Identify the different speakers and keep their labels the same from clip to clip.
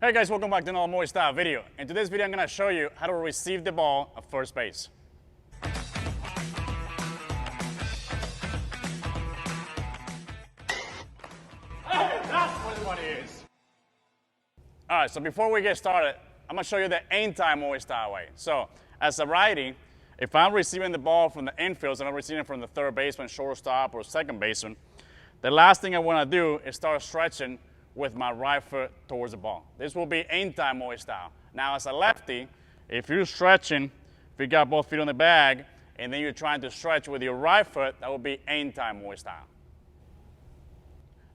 Speaker 1: Hey guys, welcome back to another Moy Style video. In today's video, I'm going to show you how to receive the ball at first base. Hey, that's what everybody is. All right, so before we get started, I'm going to show you the anti-Moy Style way. So, as a righty, if I'm receiving the ball from the infield, and I'm receiving it from the third baseman, shortstop, or second baseman, the last thing I want to do is start stretching with my right foot towards the ball. This will be anti-Moy Style. Now, as a lefty, if you're stretching, if you got both feet on the bag, and then you're trying to stretch with your right foot, that would be anti-Moy Style.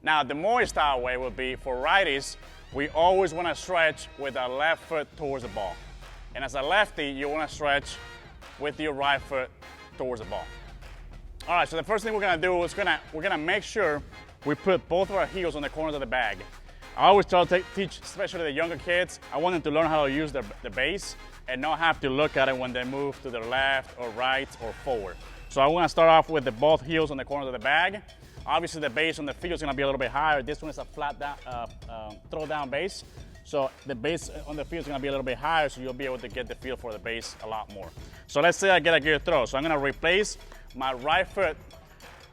Speaker 1: Now, the Moy Style way would be, for righties, we always want to stretch with our left foot towards the ball. And as a lefty, you want to stretch with your right foot towards the ball. All right, so the first thing we're going to do is we're gonna make sure we put both of our heels on the corners of the bag. I always try to teach, especially the younger kids, I want them to learn how to use the base and not have to look at it when they move to their left or right or forward. So I want to start off with both heels on the corners of the bag. Obviously, the base on the field is going to be a little bit higher. This one is a flat down, throw down base. So the base on the field is going to be a little bit higher, so you'll be able to get the feel for the base a lot more. So let's say I get a good throw. So I'm going to replace my right foot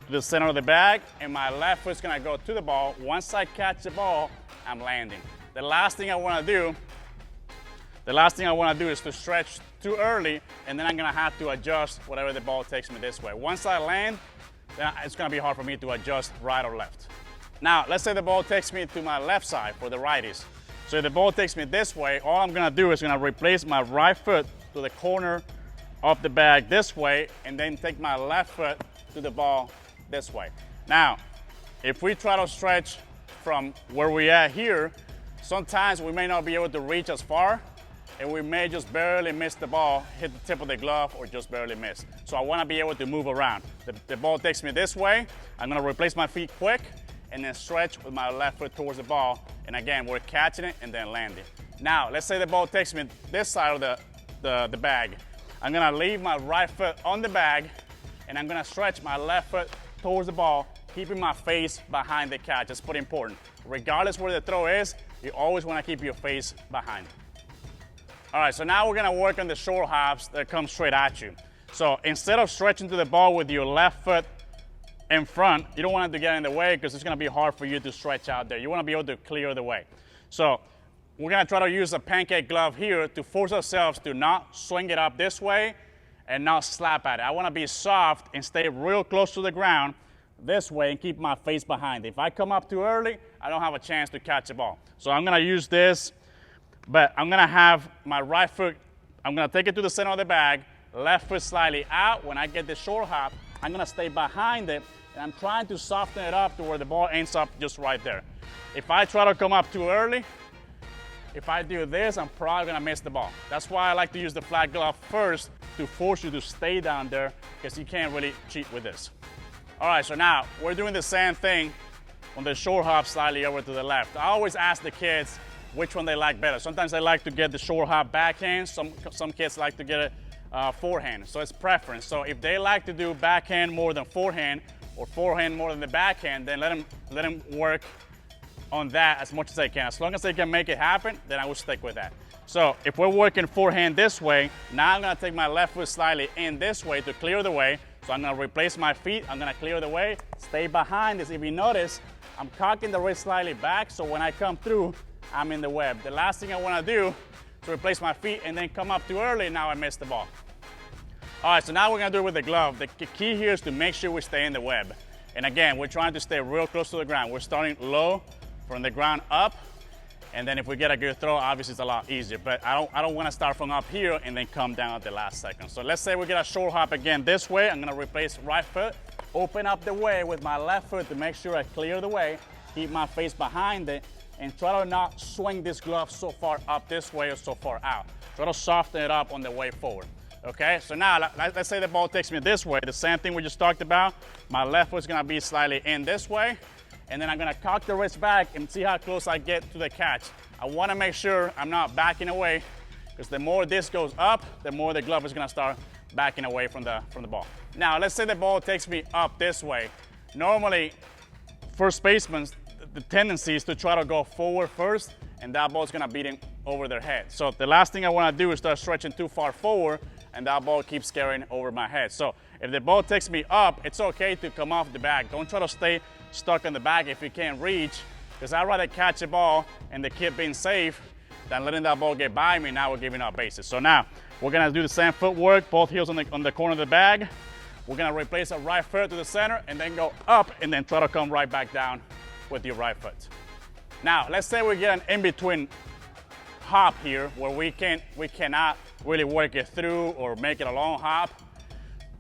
Speaker 1: to the center of the bag, and my left foot's gonna go to the ball. Once I catch the ball, I'm landing. The last thing I wanna do is to stretch too early, and then I'm gonna have to adjust whatever the ball takes me this way. Once I land, then it's gonna be hard for me to adjust right or left. Now, let's say the ball takes me to my left side for the righties. So if the ball takes me this way, all I'm gonna do is gonna replace my right foot to the corner of the bag this way, and then take my left foot to the ball this way. Now, if we try to stretch from where we at here, sometimes we may not be able to reach as far, and we may just barely miss the ball, hit the tip of the glove, or just barely miss. So I want to be able to move around. The ball takes me this way, I'm going to replace my feet quick, and then stretch with my left foot towards the ball. And again, we're catching it and then landing. Now, let's say the ball takes me this side of the bag. I'm going to leave my right foot on the bag, and I'm going to stretch my left foot towards the ball, keeping my face behind the catch. It's pretty important. Regardless where the throw is, you always want to keep your face behind. All right, so now we're going to work on the short hops that come straight at you. So instead of stretching to the ball with your left foot in front, you don't want it to get in the way because it's going to be hard for you to stretch out there. You want to be able to clear the way. So we're going to try to use a pancake glove here to force ourselves to not swing it up this way and not slap at it. I want to be soft and stay real close to the ground this way and keep my face behind it. If I come up too early, I don't have a chance to catch the ball. So I'm going to use this, but I'm going to have my right foot, I'm going to take it to the center of the bag, left foot slightly out. When I get the short hop, I'm going to stay behind it, and I'm trying to soften it up to where the ball ends up just right there. If I try to come up too early, if I do this, I'm probably going to miss the ball. That's why I like to use the flat glove first to force you to stay down there, because you can't really cheat with this. All right, so now we're doing the same thing on the short hop slightly over to the left. I always ask the kids which one they like better. Sometimes they like to get the short hop backhand. Some kids like to get it forehand. So it's preference. So if they like to do backhand more than forehand, or forehand more than the backhand, then let them work on that as much as they can. As long as they can make it happen, then I will stick with that. So if we're working forehand this way, now I'm going to take my left foot slightly in this way to clear the way. So I'm going to replace my feet. I'm going to clear the way, stay behind this. If you notice, I'm cocking the wrist slightly back, so when I come through, I'm in the web. The last thing I want to do is replace my feet and then come up too early. Now I missed the ball. All right, so now we're going to do it with the glove. The key here is to make sure we stay in the web. And again, we're trying to stay real close to the ground. We're starting low from the ground up. And then if we get a good throw, obviously it's a lot easier. But I don't want to start from up here and then come down at the last second. So let's say we get a short hop again this way. I'm going to replace right foot, open up the way with my left foot to make sure I clear the way, keep my face behind it, and try to not swing this glove so far up this way or so far out. Try to soften it up on the way forward. Okay, so now let's say the ball takes me this way. The same thing we just talked about. My left foot's going to be slightly in this way. And then I'm going to cock the wrist back and see how close I get to the catch. I want to make sure I'm not backing away, because the more this goes up, the more the glove is going to start backing away from the ball. Now, let's say the ball takes me up this way. Normally, first basemen, the tendency is to try to go forward first and that ball's gonna beat over their head. So the last thing I wanna do is start stretching too far forward, and that ball keeps carrying over my head. So if the ball takes me up, it's okay to come off the bag. Don't try to stay stuck on the bag if you can't reach, because I'd rather catch a ball and the kid being safe than letting that ball get by me. Now we're giving up bases. So now we're gonna do the same footwork, both heels on the corner of the bag. We're gonna replace our right foot to the center and then go up and then try to come right back down with your right foot. Now, let's say we get an in-between hop here where we cannot really work it through or make it a long hop.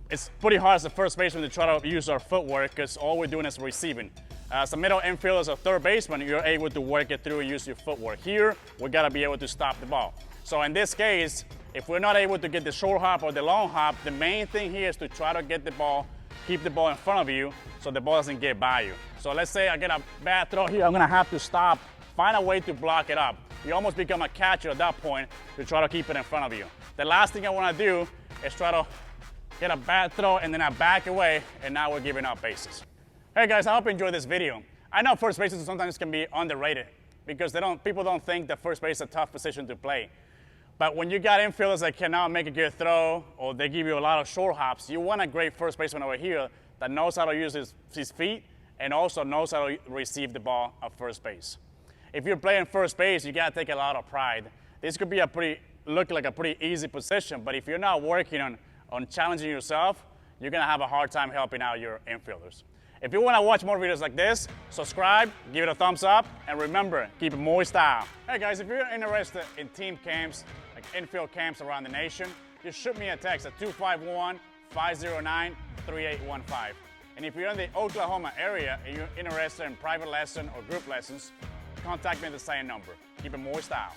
Speaker 1: It's pretty hard as a first baseman to try to use our footwork because all we're doing is receiving. As a middle infielder, as a third baseman, you're able to work it through and use your footwork. Here, we gotta be able to stop the ball. So in this case, if we're not able to get the short hop or the long hop, the main thing here is to try to get the ball, keep the ball in front of you so the ball doesn't get by you. So let's say I get a bad throw here, I'm gonna have to stop, find a way to block it up. You almost become a catcher at that point to try to keep it in front of you. The last thing I wanna do is try to get a bad throw and then I back away, and now we're giving up bases. Hey guys, I hope you enjoyed this video. I know first bases sometimes can be underrated because people don't think that first base is a tough position to play. But when you got infielders that cannot make a good throw or they give you a lot of short hops, you want a great first baseman over here that knows how to use his feet and also knows how to receive the ball at first base. If you're playing first base, you gotta take a lot of pride. This could be look like a pretty easy position, but if you're not working on challenging yourself, you're gonna have a hard time helping out your infielders. If you wanna watch more videos like this, subscribe, give it a thumbs up, and remember, keep it Moy Style. Hey guys, if you're interested in team camps, like infield camps around the nation, just shoot me a text at 251-509-3815. And if you're in the Oklahoma area and you're interested in private lesson or group lessons, contact me at the same number. Keep it Moy Style.